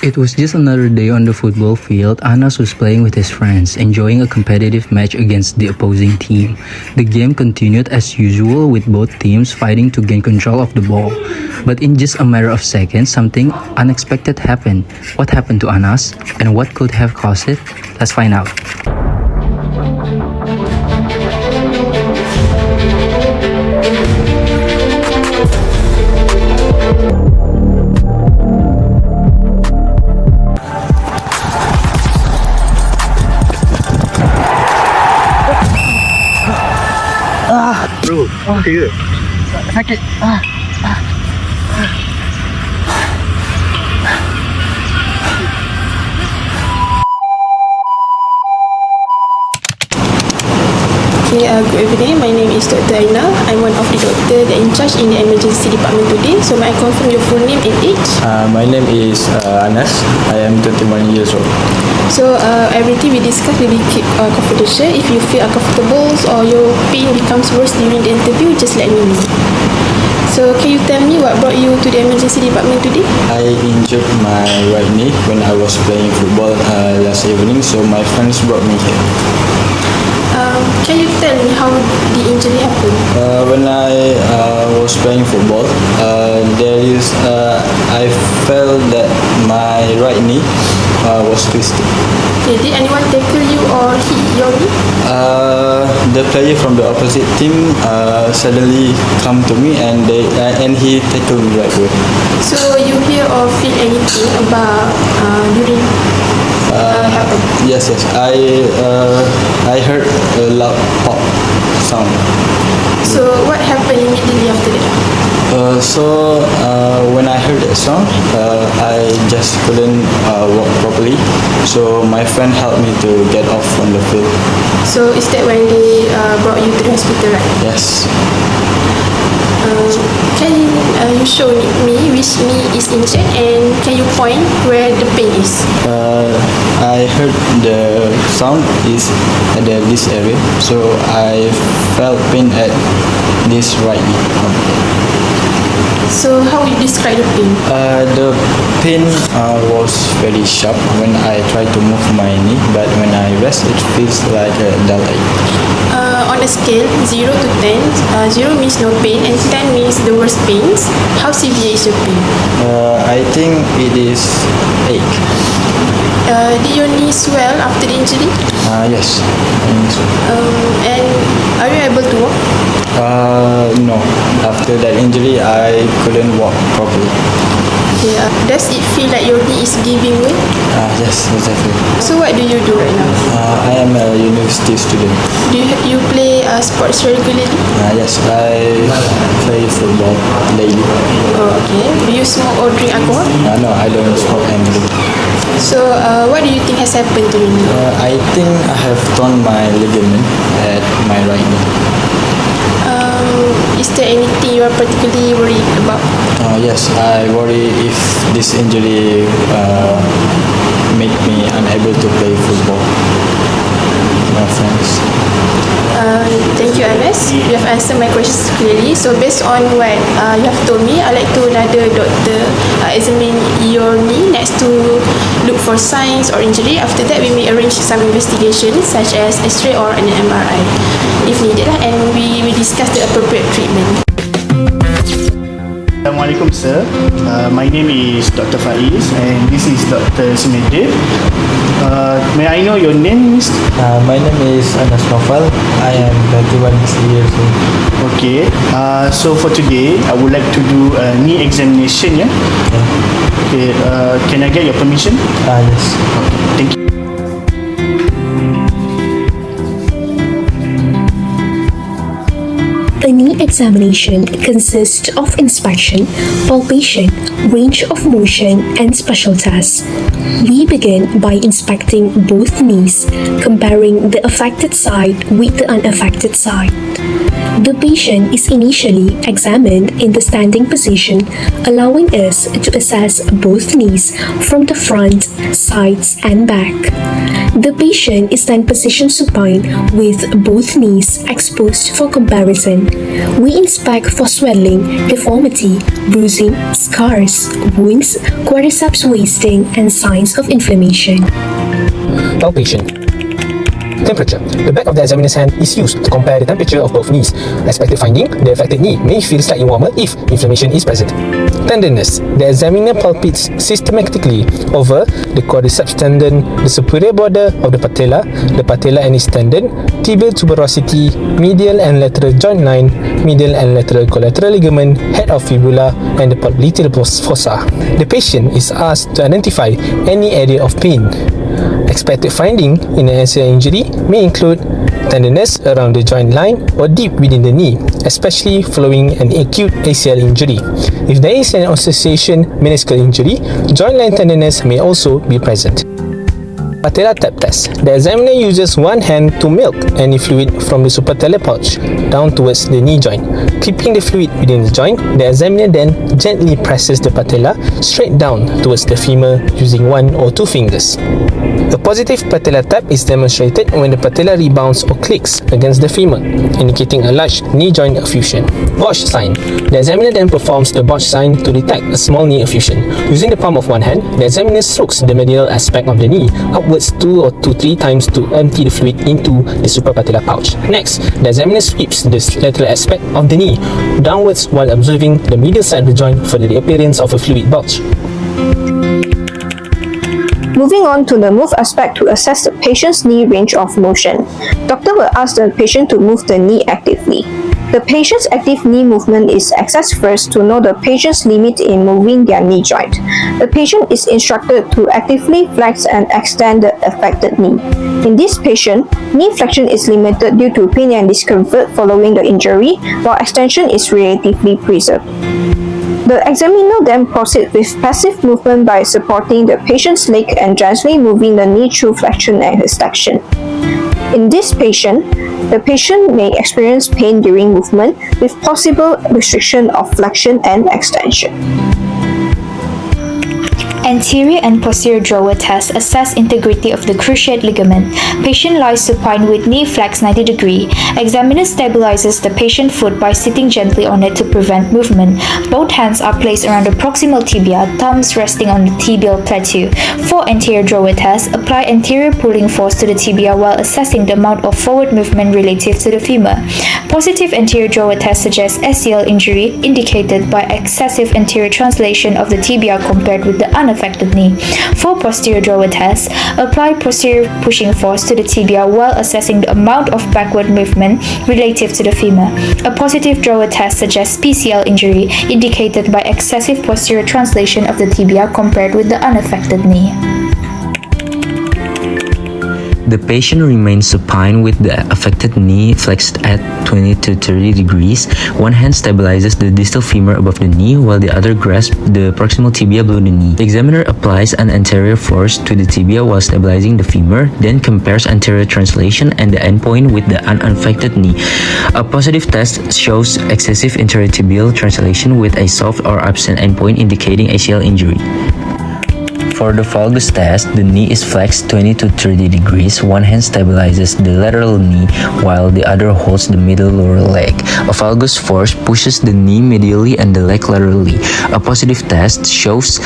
It was just another day on the football field. Anas was playing with his friends, enjoying a competitive match against the opposing team. The game continued as usual with both teams fighting to gain control of the ball. But in just a matter of seconds, something unexpected happened. What happened to Anas and what could have caused it? Let's find out. Bro, okay ke? Sakit. Good evening. My name is Dr. Aina. I'm one of the doctor that in charge in the emergency department today. So may I confirm your full name and age? My name is Anas. I am 21 years old. So everything we discuss will be keep confidential. If you feel uncomfortable or your pain becomes worse during the interview, just let me know. So can you tell me what brought you to the emergency department today? I injured my right knee when I was playing football last evening, so my friends brought me here. Can you tell me how the injury happened? When I was playing football, I felt that my right knee was twisted. Okay, did anyone tackle you or hit your knee? The player from the opposite team suddenly come to me and he tackled me right away. So you hear or feel anything about during happened? Yes. I heard a loud pop sound. So what happened immediately after that? When I heard that sound, I just couldn't walk properly. So my friend helped me to get off from the field. So is that when they brought you to the hospital, right? Yes. Can you show me which knee is injured and can you point where the pain is? I heard the sound is at this area, so I felt pain at this right knee. So how would you describe the pain? The pain was very sharp when I tried to move my knee, but when I rest, it feels like a dull ache. On a scale 0 to 10, 0 means no pain and 10 means the worst pains. How severe is your pain? I think it is 8. Did your knee swell after the injury? Yes, I think so. And are you able to walk? No. After that injury, I couldn't walk properly. Okay, does it feel like your knee is giving way? Yes, exactly. So what do you do right now? I am a university student. Do you play sports regularly? Yes, I play football daily. Oh, okay. Do you smoke or drink alcohol? No, I don't smoke anything. So what do you think has happened to your knee? I think I have torn my ligament at my right knee. Is there anything you are particularly worried about? Yes, I worry if this injury make me unable to play football. My friends. Thank you, Anas. You have answered my questions clearly. So based on what you have told me, I'd like to another doctor examine your knee next to look for signs or injury. After that, we may arrange some investigations such as X-ray or an MRI if needed, and we will discuss the appropriate treatment. Assalamualaikum sir. My name is Dr. Faiz and this is Dr. Sumedip. May I know your name, Mr.? My name is Anas Nofal. I am 21 years old. Okay. So for today, I would like to do a knee examination. Yeah. Okay. Can I get your permission? Yes. Okay. Thank you. A knee examination consists of inspection, palpation, range of motion, and special tests. We begin by inspecting both knees, comparing the affected side with the unaffected side. The patient is initially examined in the standing position, allowing us to assess both knees from the front, sides, and back. The patient is then positioned supine with both knees exposed for comparison. We inspect for swelling, deformity, bruising, scars, wounds, quadriceps wasting, and signs of inflammation. Palpation. Temperature. The back of the examiner's hand is used to compare the temperature of both knees. Expected finding, the affected knee may feel slightly warmer if inflammation is present. Tenderness. The examiner palpates systematically over the quadriceps tendon, the superior border of the patella and its tendon, tibial tuberosity, medial and lateral joint line, medial and lateral collateral ligament, head of fibula, and the popliteal fossa. The patient is asked to identify any area of pain. Expected finding in an ACL injury may include tenderness around the joint line or deep within the knee, especially following an acute ACL injury. If there is an association meniscal injury, joint line tenderness may also be present. Patella tap test. The examiner uses one hand to milk any fluid from the supratellar pouch down towards the knee joint. Keeping the fluid within the joint, the examiner then gently presses the patella straight down towards the femur using one or two fingers. A positive patella tap is demonstrated when the patella rebounds or clicks against the femur, indicating a large knee joint effusion. Botch sign. The examiner then performs the Botch sign to detect a small knee effusion. Using the palm of one hand, the examiner strokes the medial aspect of the knee upwards 2 or 3 times to empty the fluid into the suprapatellar pouch. Next, the examiner sweeps the lateral aspect of the knee downwards while observing the medial side of the joint for the appearance of a fluid bulge. Moving on to the move aspect to assess the patient's knee range of motion. Doctor will ask the patient to move the knee actively. The patient's active knee movement is assessed first to know the patient's limit in moving their knee joint. The patient is instructed to actively flex and extend the affected knee. In this patient, knee flexion is limited due to pain and discomfort following the injury, while extension is relatively preserved. The examiner then proceeds with passive movement by supporting the patient's leg and gently moving the knee through flexion and extension. In this patient, the patient may experience pain during movement with possible restriction of flexion and extension. Anterior and posterior drawer test assess integrity of the cruciate ligament. Patient lies supine with knee flexed 90 degree. Examiner stabilizes the patient foot by sitting gently on it to prevent movement. Both hands are placed around the proximal tibia, thumbs resting on the tibial plateau. For anterior drawer test, apply anterior pulling force to the tibia while assessing the amount of forward movement relative to the femur. Positive anterior drawer test suggests ACL injury indicated by excessive anterior translation of the tibia compared with the unaffected knee. For posterior drawer test, apply posterior pushing force to the tibia while assessing the amount of backward movement relative to the femur. A positive drawer test suggests PCL injury indicated by excessive posterior translation of the tibia compared with the unaffected knee. The patient remains supine with the affected knee flexed at 20 to 30 degrees. One hand stabilizes the distal femur above the knee while the other grasps the proximal tibia below the knee. The examiner applies an anterior force to the tibia while stabilizing the femur, then compares anterior translation and the endpoint with the unaffected knee. A positive test shows excessive intertibial translation with a soft or absent endpoint indicating ACL injury. For the valgus test, the knee is flexed 20 to 30 degrees. One hand stabilizes the lateral knee while the other holds the middle lower leg. A valgus force pushes the knee medially and the leg laterally. A positive test shows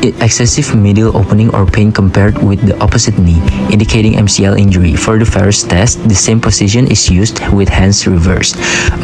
excessive medial opening or pain compared with the opposite knee, indicating MCL injury. For the varus test, the same position is used with hands reversed.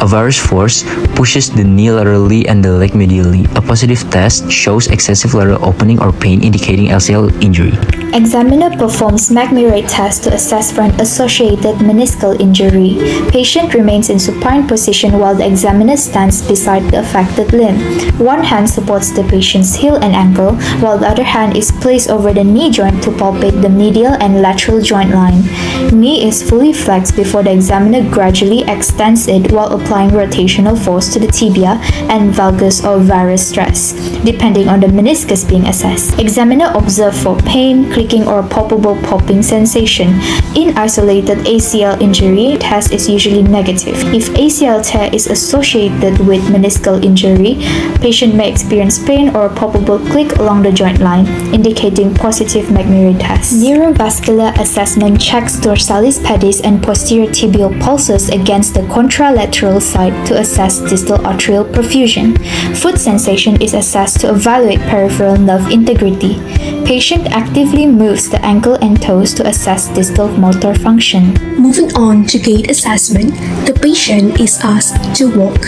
A varus force pushes the knee laterally and the leg medially. A positive test shows excessive lateral opening or pain indicating LCL injury. Examiner performs McMurray test to assess for an associated meniscal injury. Patient remains in supine position while the examiner stands beside the affected limb. One hand supports the patient's heel and ankle, while the other hand is placed over the knee joint to palpate the medial and lateral joint line. Knee is fully flexed before the examiner gradually extends it while applying rotational force to the tibia and valgus or varus stress, depending on the meniscus being assessed. Examiner observe for pain, clicking or palpable popping sensation. In isolated ACL injury, test is usually negative. If ACL tear is associated with meniscal injury, patient may experience pain or palpable click along the joint line, indicating positive McMurray test. Neurovascular assessment checks dorsalis pedis and posterior tibial pulses against the contralateral side to assess distal arterial perfusion. Foot sensation is assessed to evaluate peripheral nerve integrity. Patient actively moves the ankle and toes to assess distal motor function. Moving on to gait assessment, the patient is asked to walk,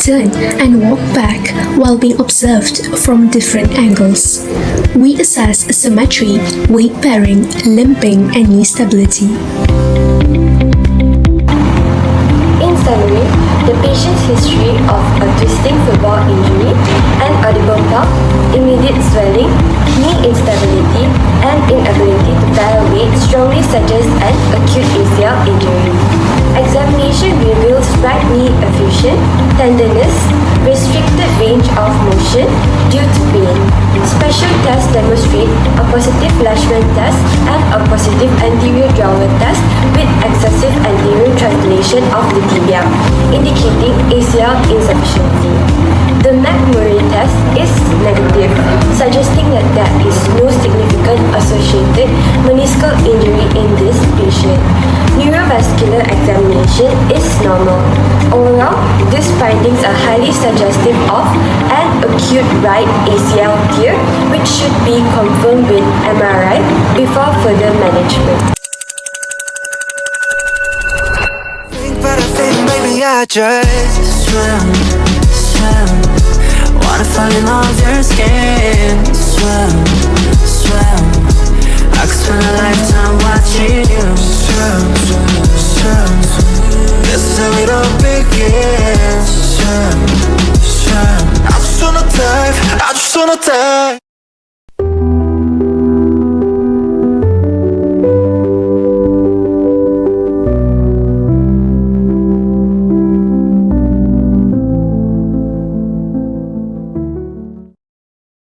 turn, and walk back while being observed from different angles. We assess symmetry, weight bearing, limping, and knee stability. In summary, the patient's history of a twisting football injury, an audible pop, immediate swelling, knee instability, and inability to bear weight strongly suggests an acute ACL injury. Examination reveals right knee effusion, tenderness, restricted range of motion due to pain. Special tests demonstrate a positive Leishman test and a positive anterior drawer test with excessive anterior translation of the tibia, indicating ACL insufficiency. The McMurray test is negative, suggesting that there is no significant associated meniscal injury in this patient. Neurovascular examination is normal. Overall, these findings are highly suggestive of an acute right ACL tear, which should be confirmed with MRI before further management. But I think maybe I just swim. Wanna fall in love with your skin.